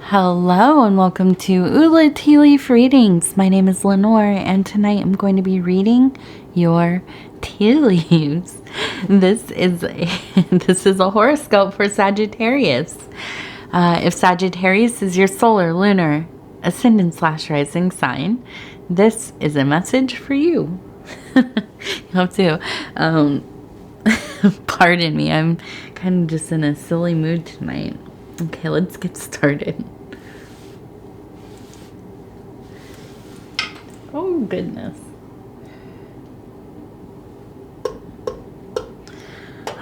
Hello and welcome to Ula Tea Leaf Readings. My name is Lenor and tonight I'm going to be reading your tea leaves. This is a horoscope for Sagittarius. If Sagittarius is your solar, lunar, ascendant/rising sign, this is a message for you. You have to pardon me, I'm kind of just in a silly mood tonight. Okay, let's get started. Oh, goodness.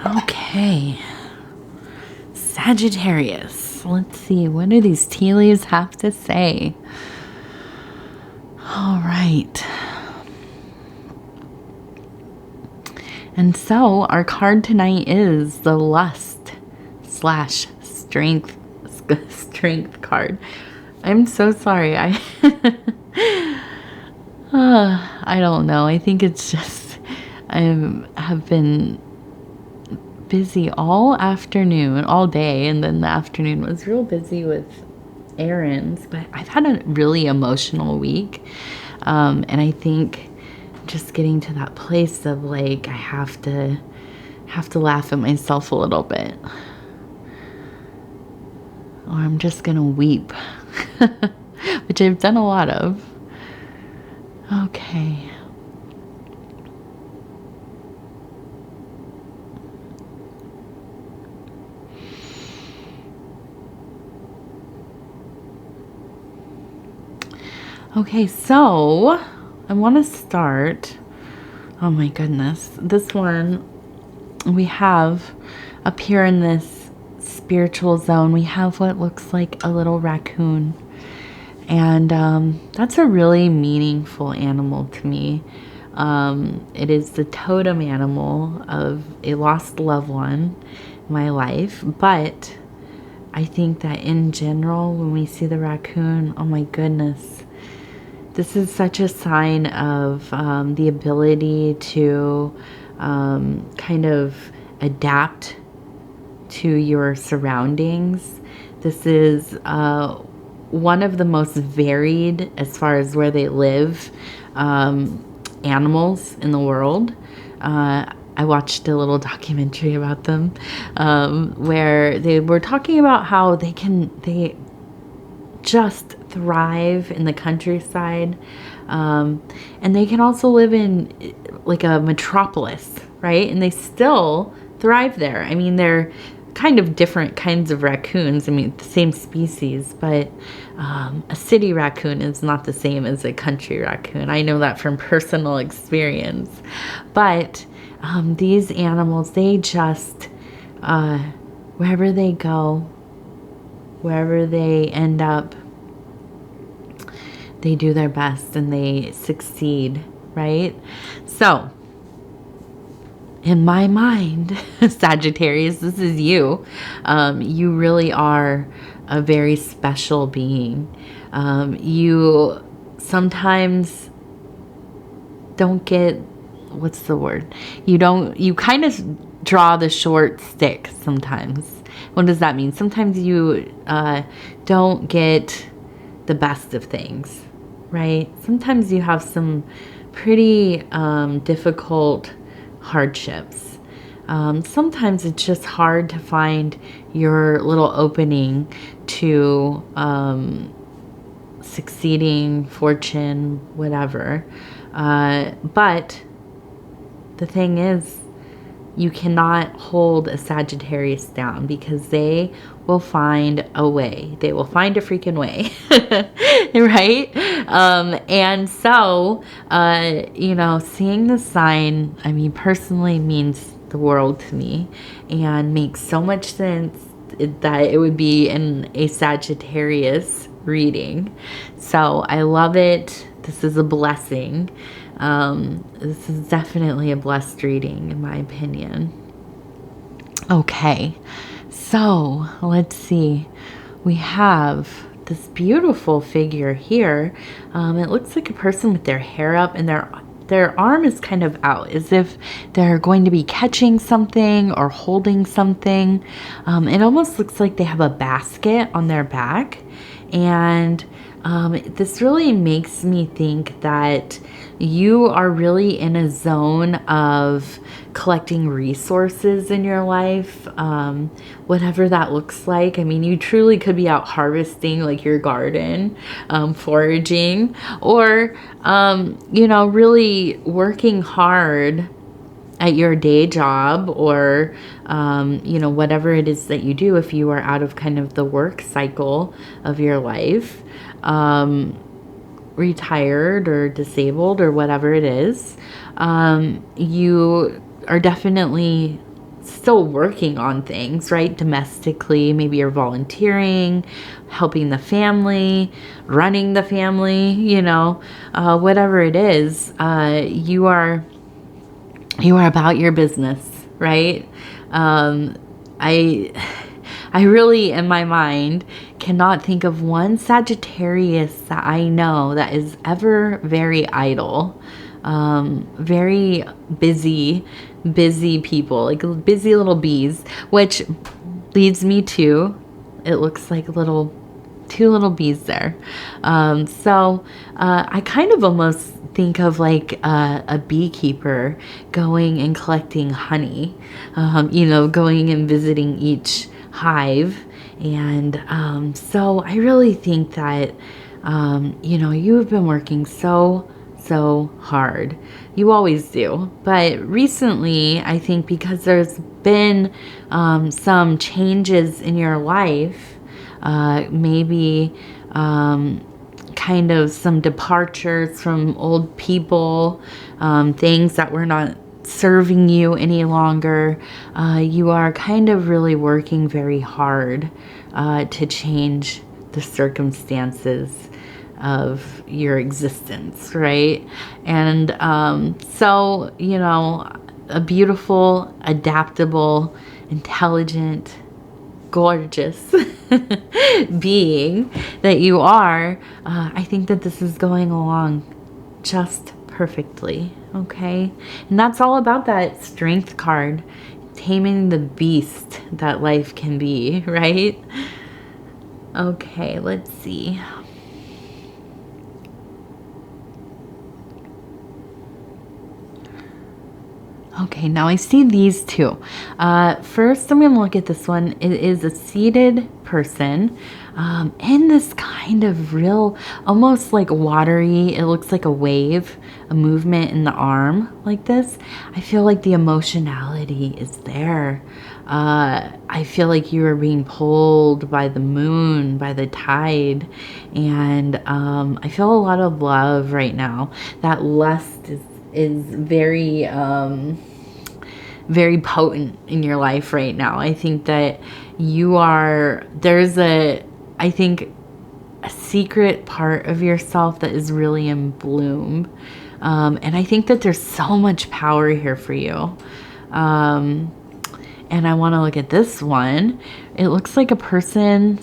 Okay. Sagittarius. Let's see. What do these tea leaves have to say? All right. And so our card tonight is the Lust/Strength card. I'm so sorry. I don't know. I think it's just I have been busy all afternoon, all day, and then the afternoon was real busy with errands. But I've had a really emotional week, and I think just getting to that place of like I have to laugh at myself a little bit, or I'm just gonna weep, which I've done a lot of. Okay. Okay, so I want to start. Oh my goodness. This one we have up here in this spiritual zone, we have what looks like a little raccoon. And that's a really meaningful animal to me. It is the totem animal of a lost loved one in my life. But I think that in general, when we see the raccoon, oh my goodness, this is such a sign of the ability to kind of adapt to your surroundings. This is one of the most varied, as far as where they live, animals in the world. I watched a little documentary about them where they were talking about how they just thrive in the countryside, and they can also live in like a metropolis, right? And they still thrive there. I mean, they're kind of different kinds of raccoons. I mean, the same species, but a city raccoon is not the same as a country raccoon. I know that from personal experience. But these animals, they just, wherever they go, wherever they end up, they do their best and they succeed, right? So, in my mind, Sagittarius, this is you. You really are a very special being. You sometimes don't get, what's the word? You kind of draw the short stick sometimes. What does that mean? Sometimes you don't get the best of things, right? Sometimes you have some pretty difficult hardships. Sometimes it's just hard to find your little opening to succeeding, fortune, whatever. But the thing is, you cannot hold a Sagittarius down because they will find a way. They will find a freaking way, right? And so, seeing the sign, I mean, personally means the world to me and makes so much sense that it would be in a Sagittarius reading. So I love it. This is a blessing. This is definitely a blessed reading, in my opinion. Okay, so let's see. We have this beautiful figure here. It looks like a person with their hair up, and they're their arm is kind of out, as if they're going to be catching something or holding something. It almost looks like they have a basket on their back. And this really makes me think that you are really in a zone of collecting resources in your life, whatever that looks like. I mean, you truly could be out harvesting like your garden, foraging, or, really working hard at your day job, or, whatever it is that you do if you are out of kind of the work cycle of your life, retired or disabled or whatever it is. You are definitely still working on things, right? Domestically, maybe you're volunteering, helping the family, running the family, whatever it is, you are about your business, right? I really, in my mind, cannot think of one Sagittarius that I know that is ever very idle. Very busy people, like busy little bees, which leads me to, it looks like two little bees there. So I kind of almost think of like a beekeeper going and collecting honey, going and visiting each hive. And so I really think that, you have been working so hard. You always do. But recently, I think because there's been some changes in your life, maybe kind of some departures from old people, things that were not serving you any longer, you are kind of really working very hard to change the circumstances of your existence, right? And so, a beautiful, adaptable, intelligent, gorgeous being that you are, I think that this is going along just perfectly, okay? And that's all about that strength card, taming the beast that life can be, right? Okay, let's see. Okay, now I see these two. First, I'm going to look at this one. It is a seated person in this kind of real, almost like watery, it looks like a wave, a movement in the arm like this. I feel like the emotionality is there. I feel like you are being pulled by the moon, by the tide. And I feel a lot of love right now. That lust is very very potent in your life right now. I think that there's a secret part of yourself that is really in bloom. And I think that there's so much power here for you. And I want to look at this one. It looks like a person,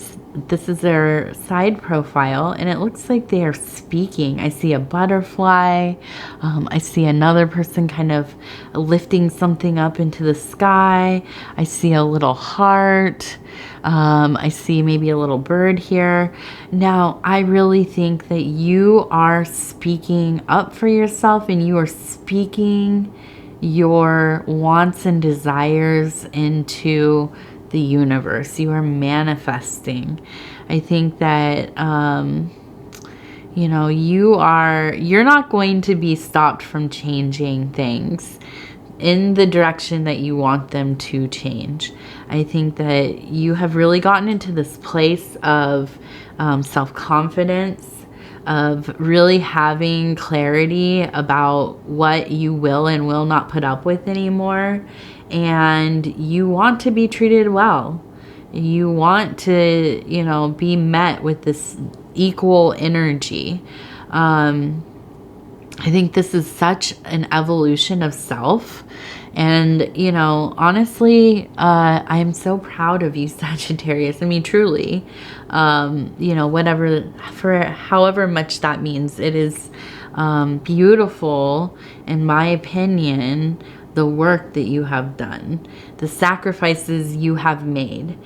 this is their side profile, and it looks like they are speaking. I see a butterfly. I see another person kind of lifting something up into the sky. I see a little heart. I see maybe a little bird here. Now, I really think that you are speaking up for yourself, and you are speaking your wants and desires into the universe. You are manifesting. I think that you're not going to be stopped from changing things in the direction that you want them to change. I think that you have really gotten into this place of self-confidence, of really having clarity about what you will and will not put up with anymore. And you want to be treated well. You want to, be met with this equal energy. I think this is such an evolution of self. And, honestly, I'm so proud of you, Sagittarius. I mean, truly, whatever, for however much that means, it is beautiful, in my opinion, the work that you have done, the sacrifices you have made,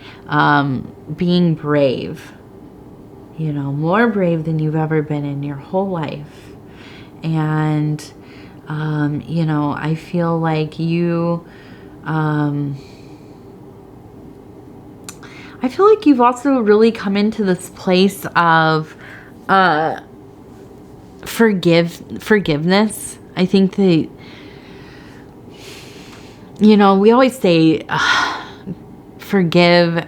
being brave, you know, more brave than you've ever been in your whole life. And, you know, I feel like you, I feel like you've also really come into this place of forgiveness. I think that, you know, we always say forgive,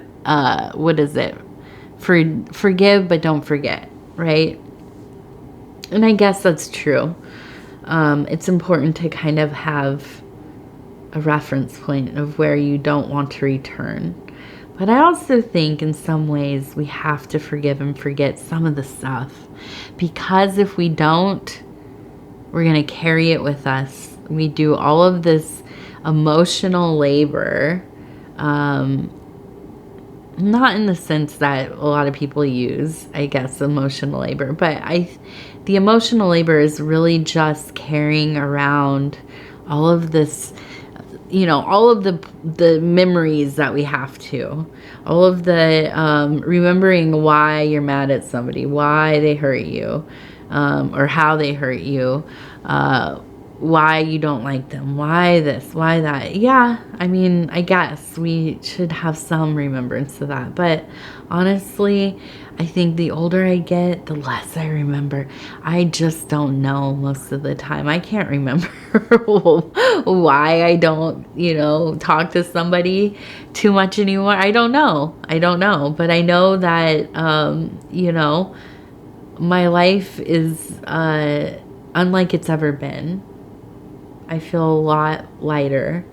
what is it? Forgive, but don't forget, right? And I guess that's true. It's important to kind of have a reference point of where you don't want to return. But I also think in some ways we have to forgive and forget some of the stuff, because if we don't, we're going to carry it with us. We do all of this emotional labor, not in the sense that a lot of people use, I guess, emotional labor, but the emotional labor is really just carrying around all of this, you know, all of the memories that we have to, all of the remembering why you're mad at somebody, why they hurt you, or how they hurt you, why you don't like them, why this, why that. Yeah, I mean, I guess we should have some remembrance of that. But honestly, I think the older I get, the less I remember. I just don't know most of the time. I can't remember why I don't, you know, talk to somebody too much anymore. I don't know. But I know that, you know, my life is unlike it's ever been. I feel a lot lighter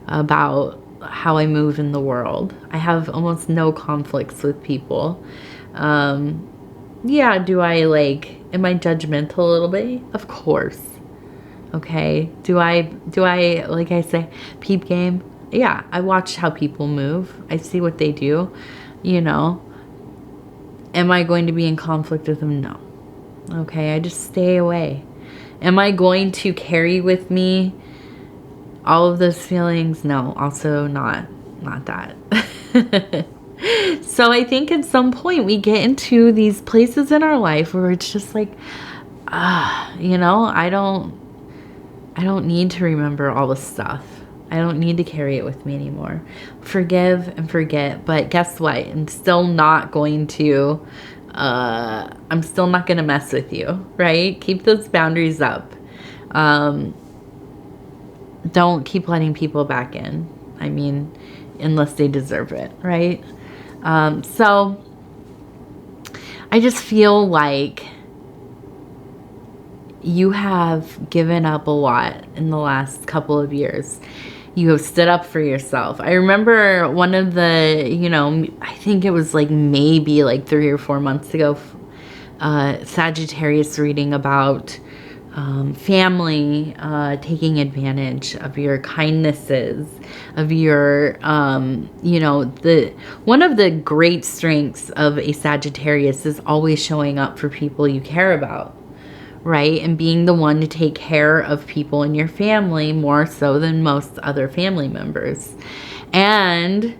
about how I move in the world. I have almost no conflicts with people. Yeah, am I judgmental a little bit? Of course. Okay. Do I, like I say, peep game? Yeah, I watch how people move. I see what they do, you know. Am I going to be in conflict with them? No. Okay, I just stay away. Am I going to carry with me all of those feelings? No, also not that. So I think at some point we get into these places in our life where it's just like, you know, I don't need to remember all the stuff. I don't need to carry it with me anymore. Forgive and forget. But guess what? I'm still not going to mess with you, right? Keep those boundaries up. Don't keep letting people back in. I mean, unless they deserve it, right? So I just feel like you have given up a lot in the last couple of years. You have stood up for yourself. I remember one of the, you know, I think it was like maybe like 3 or 4 months ago, Sagittarius reading about family taking advantage of your kindnesses, of your, you know, one of the great strengths of a Sagittarius is always showing up for people you care about, right? And being the one to take care of people in your family more so than most other family members. And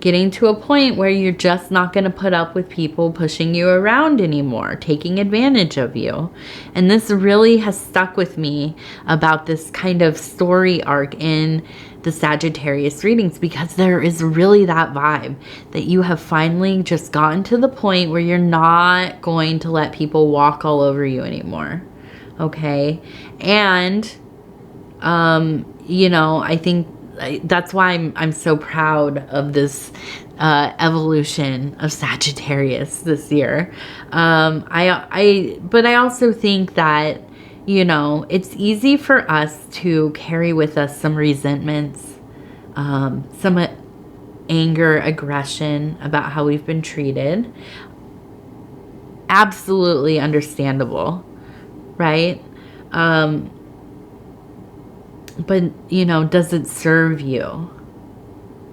getting to a point where you're just not going to put up with people pushing you around anymore, taking advantage of you. And this really has stuck with me about this kind of story arc in the Sagittarius readings, because there is really that vibe that you have finally just gotten to the point where you're not going to let people walk all over you anymore. Okay. And, you know, I think that's why I'm so proud of this evolution of Sagittarius this year. But I also think that, you know, it's easy for us to carry with us some resentments, some anger, aggression about how we've been treated. Absolutely understandable, right? But, you know, does it serve you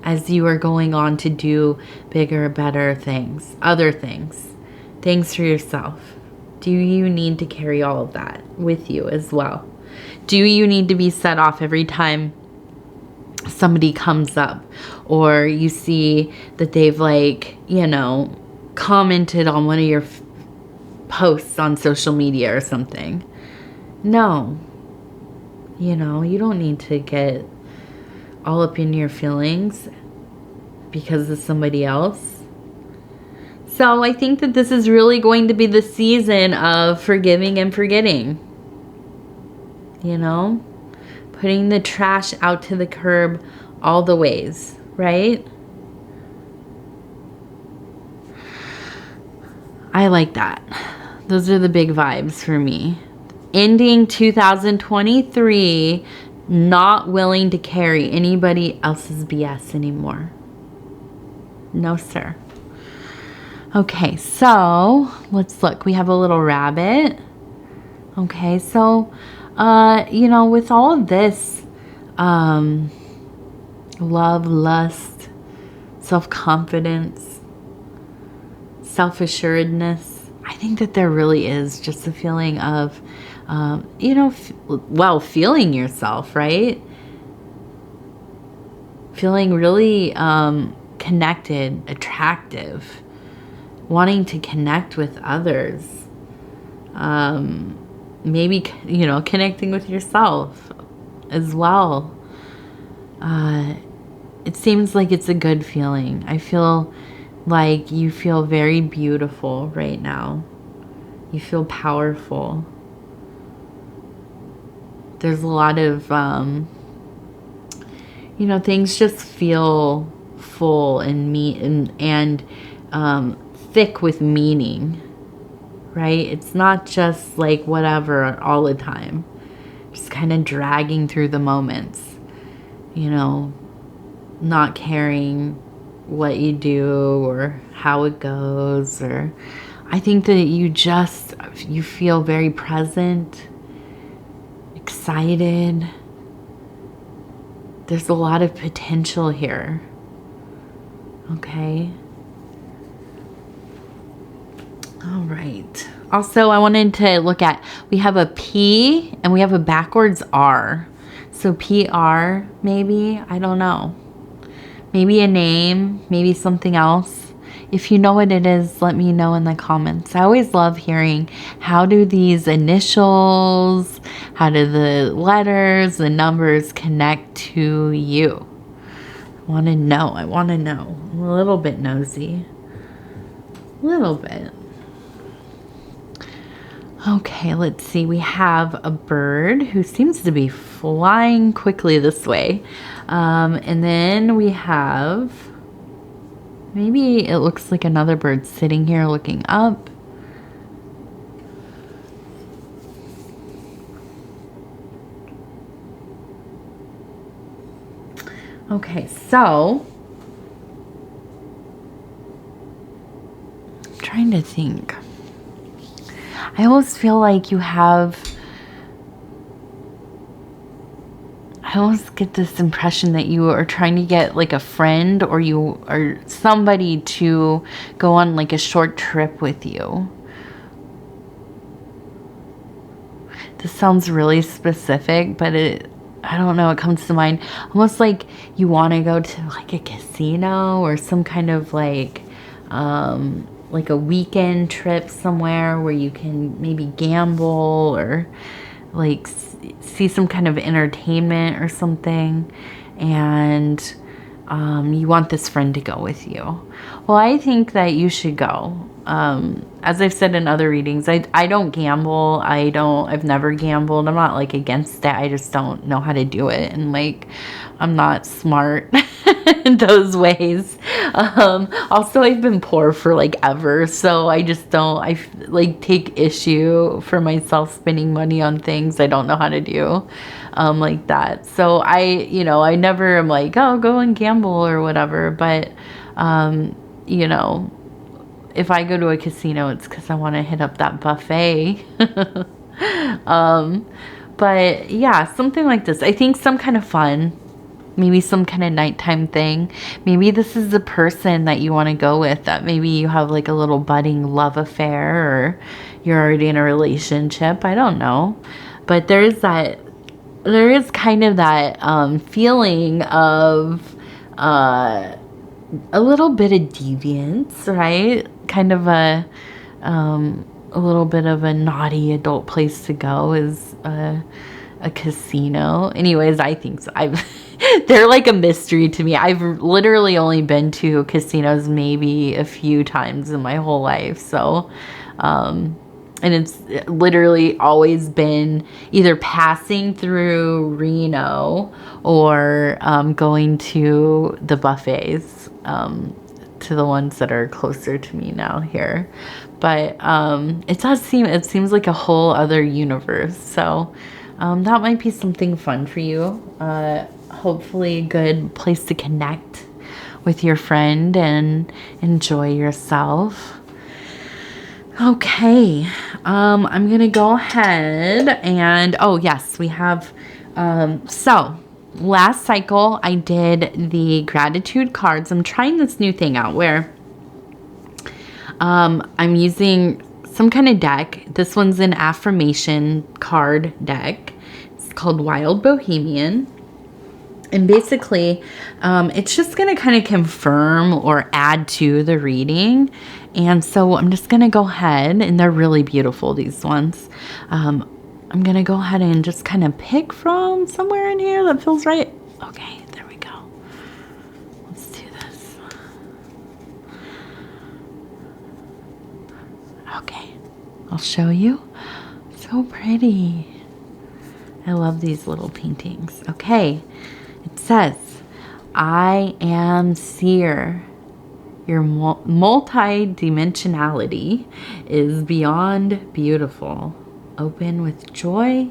as you are going on to do bigger, better things, other things for yourself? Do you need to carry all of that with you as well? Do you need to be set off every time somebody comes up, or you see that they've, like, you know, commented on one of your posts on social media or something? No. You know, you don't need to get all up in your feelings because of somebody else. So I think that this is really going to be the season of forgiving and forgetting. You know? Putting the trash out to the curb all the ways, right? I like that. Those are the big vibes for me. Ending 2023 not willing to carry anybody else's BS anymore. No, sir. Okay, so let's look. We have a little rabbit. Okay, so you know, with all of this, love, lust, self-confidence, self-assuredness, I think that there really is just a feeling of, you know, feeling yourself, right? Feeling really connected, attractive, wanting to connect with others. Maybe, you know, connecting with yourself as well. It seems like it's a good feeling. I feel like you feel very beautiful right now. You feel powerful. There's a lot of, you know, things just feel full and thick with meaning. Right? It's not just like whatever all the time. Just kind of dragging through the moments. You know, not caring what you do or how it goes. Or I think that you feel very present, excited. There's a lot of potential here. Okay. All right. Also, I wanted to look at, we have a P and we have a backwards R. So PR, maybe, I don't know. Maybe a name, maybe something else. If you know what it is, let me know in the comments. I always love hearing, how do these initials, how do the letters, the numbers connect to you? I want to know. I'm a little bit nosy. A little bit. Okay, let's see. We have a bird who seems to be flying quickly this way. And then we have, maybe it looks like another bird sitting here looking up. Okay, so I'm trying to think. I always feel like I almost get this impression that you are trying to get like a friend or somebody to go on like a short trip with you. This sounds really specific, but I don't know, it comes to mind almost like you want to go to like a casino or some kind of like a weekend trip somewhere where you can maybe gamble or like see some kind of entertainment or something, and you want this friend to go with you. Well, I think that you should go. As I've said in other readings, I don't gamble. I've never gambled. I'm not like against it. I just don't know how to do it. And like, I'm not smart in those ways. Also, I've been poor for like ever. So I just I like take issue for myself spending money on things I don't know how to do, like that. So I never am like, oh, go and gamble or whatever. But, you know, if I go to a casino, it's because I want to hit up that buffet. But yeah, something like this. I think some kind of fun. maybe some kind of nighttime thing. Maybe this is the person that you want to go with, that maybe you have like a little budding love affair, or you're already in a relationship. I don't know. But there is kind of that feeling of a little bit of deviance, right? Kind of a little bit of a naughty adult place to go is a casino. Anyways, I think so. They're like a mystery to me. I've literally only been to casinos maybe a few times in my whole life. So, and it's literally always been either passing through Reno or going to the buffets, to the ones that are closer to me now here. But it seems like a whole other universe. So that might be something fun for you. Hopefully a good place to connect with your friend and enjoy yourself. Okay, I'm gonna go ahead and, oh yes, we have, so last cycle I did the gratitude cards. I'm trying this new thing out where I'm using some kind of deck. This one's an affirmation card deck. It's called Wild Bohemian. And basically, it's just going to kind of confirm or add to the reading. And so I'm just going to go ahead, and they're really beautiful, these ones. I'm going to go ahead and just kind of pick from somewhere in here that feels right. Okay, there we go. Let's do this. Okay, I'll show you. So pretty. I love these little paintings. Okay. It says, I am seer. Your multi-dimensionality is beyond beautiful. Open with joy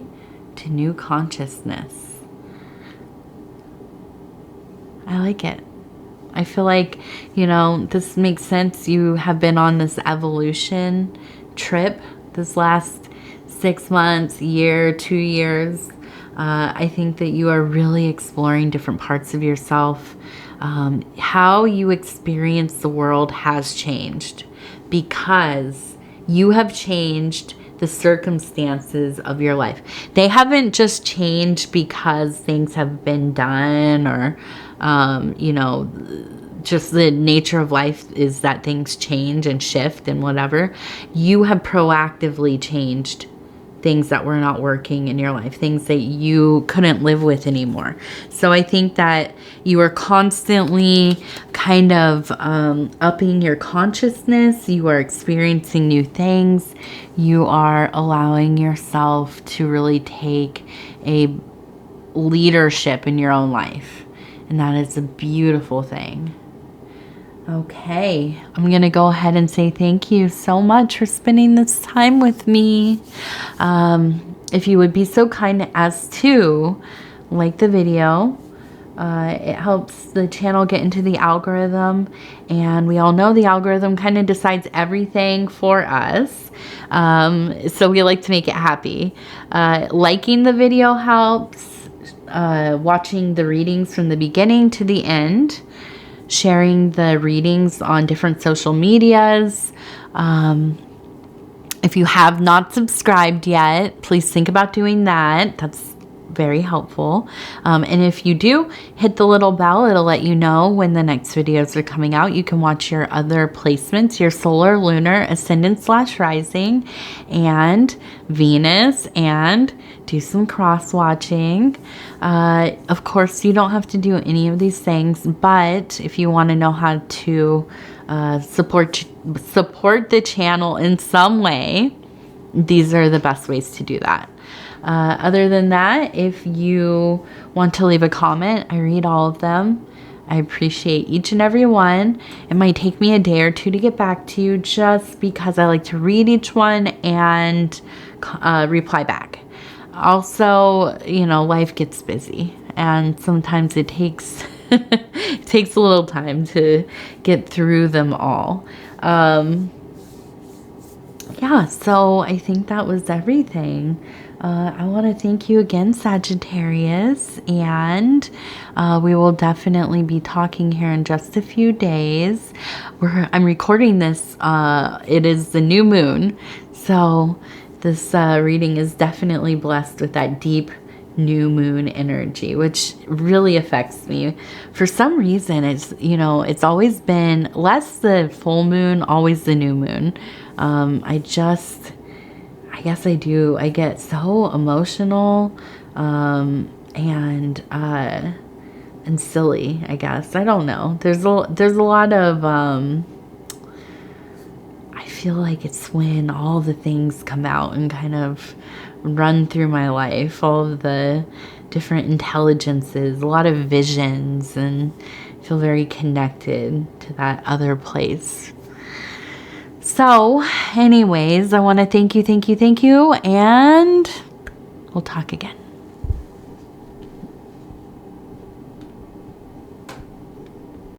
to new consciousness. I like it. I feel like, this makes sense. You have been on this evolution trip this last 6 months, year, 2 years. I think that you are really exploring different parts of yourself. How you experience the world has changed because you have changed the circumstances of your life. They haven't just changed because things have been done or, just the nature of life is that things change and shift and whatever. You have proactively changed things that were not working in your life, things that you couldn't live with anymore. So I think that you are constantly kind of upping your consciousness. You are experiencing new things. You are allowing yourself to really take a leadership in your own life. And that is a beautiful thing. Okay, I'm going to go ahead and say thank you so much for spending this time with me. If you would be so kind as to like the video, it helps the channel get into the algorithm. And we all know the algorithm kind of decides everything for us. So we like to make it happy. Liking the video helps. Watching the readings from the beginning to the end. Sharing the readings on different social medias. If you have not subscribed yet, please think about doing that. That's very helpful. And if you do, hit the little bell. It'll let you know when the next videos are coming out. You can watch your other placements, your solar, lunar, ascendant/rising, and Venus, and do some cross-watching. Of course, you don't have to do any of these things, but if you want to know how to support the channel in some way, these are the best ways to do that. Other than that, if you want to leave a comment, I read all of them. I appreciate each and every one. It might take me a day or two to get back to you just because I like to read each one and reply back. Also, life gets busy and sometimes it takes it takes a little time to get through them all. Yeah, so I think that was everything. I want to thank you again, Sagittarius, and we will definitely be talking here in just a few days. I'm recording this, it is the new moon, so this reading is definitely blessed with that deep new moon energy, which really affects me. For some reason, it's, you know, it's always been less the full moon, always the new moon. I guess I do. I get so emotional, and silly, I guess. I don't know. There's a lot of, I feel like it's when all the things come out and kind of run through my life, all of the different intelligences, a lot of visions, and I feel very connected to that other place. So anyways, I want to thank you, and we'll talk again.